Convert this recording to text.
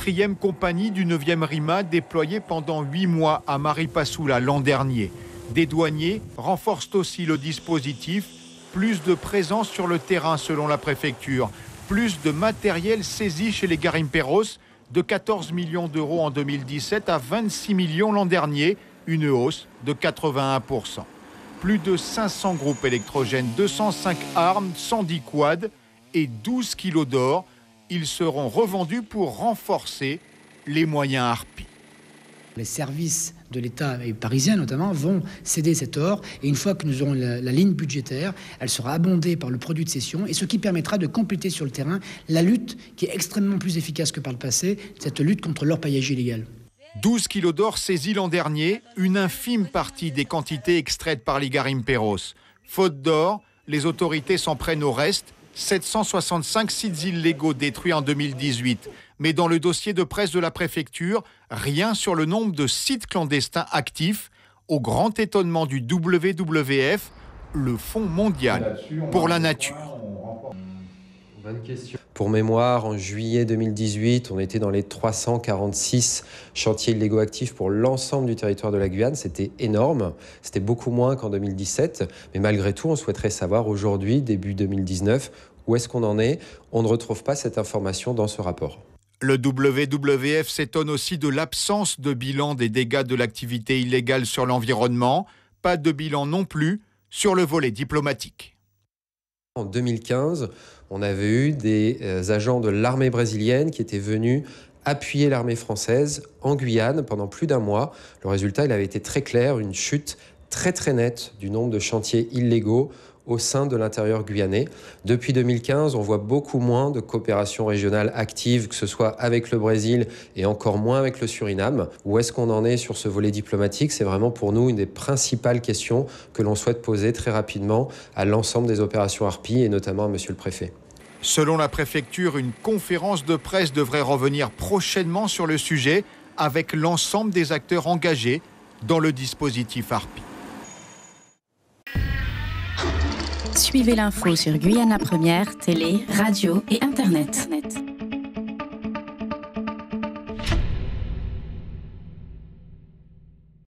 4e compagnie du 9e RIMA déployée pendant 8 mois à Maripasoula l'an dernier. Des douaniers renforcent aussi le dispositif. Plus de présence sur le terrain selon la préfecture. Plus de matériel saisi chez les garimperos, de 14 millions d'euros en 2017 à 26 millions l'an dernier, une hausse de 81%. Plus de 500 groupes électrogènes, 205 armes, 110 quads et 12 kilos d'or. Ils seront revendus pour renforcer les moyens harpies. Les services de l'État et parisiens notamment vont céder cet or et une fois que nous aurons la ligne budgétaire, elle sera abondée par le produit de cession et ce qui permettra de compléter sur le terrain la lutte qui est extrêmement plus efficace que par le passé, cette lutte contre l'orpaillage illégal. 12 kilos d'or saisis l'an dernier, une infime partie des quantités extraites par les garimperos. Faute d'or, les autorités s'en prennent au reste. 765 sites illégaux détruits en 2018. Mais dans le dossier de presse de la préfecture, rien sur le nombre de sites clandestins actifs, au grand étonnement du WWF, le Fonds mondial pour la nature. Bonne question. Pour mémoire, en juillet 2018, on était dans les 346 chantiers illégaux actifs pour l'ensemble du territoire de la Guyane. C'était énorme. C'était beaucoup moins qu'en 2017. Mais malgré tout, on souhaiterait savoir aujourd'hui, début 2019, où est-ce qu'on en est. On ne retrouve pas cette information dans ce rapport. Le WWF s'étonne aussi de l'absence de bilan des dégâts de l'activité illégale sur l'environnement. Pas de bilan non plus sur le volet diplomatique. En 2015, on avait eu des agents de l'armée brésilienne qui étaient venus appuyer l'armée française en Guyane pendant plus d'un mois. Le résultat, il avait été très clair, une chute très très nette du nombre de chantiers illégaux au sein de l'intérieur guyanais. Depuis 2015, on voit beaucoup moins de coopération régionale active, que ce soit avec le Brésil et encore moins avec le Suriname. Où est-ce qu'on en est sur ce volet diplomatique ? C'est vraiment pour nous une des principales questions que l'on souhaite poser très rapidement à l'ensemble des opérations harpies et notamment à Monsieur le Préfet. Selon la préfecture, une conférence de presse devrait revenir prochainement sur le sujet avec l'ensemble des acteurs engagés dans le dispositif harpie. Suivez l'info sur Guyane la Première, télé, radio et internet.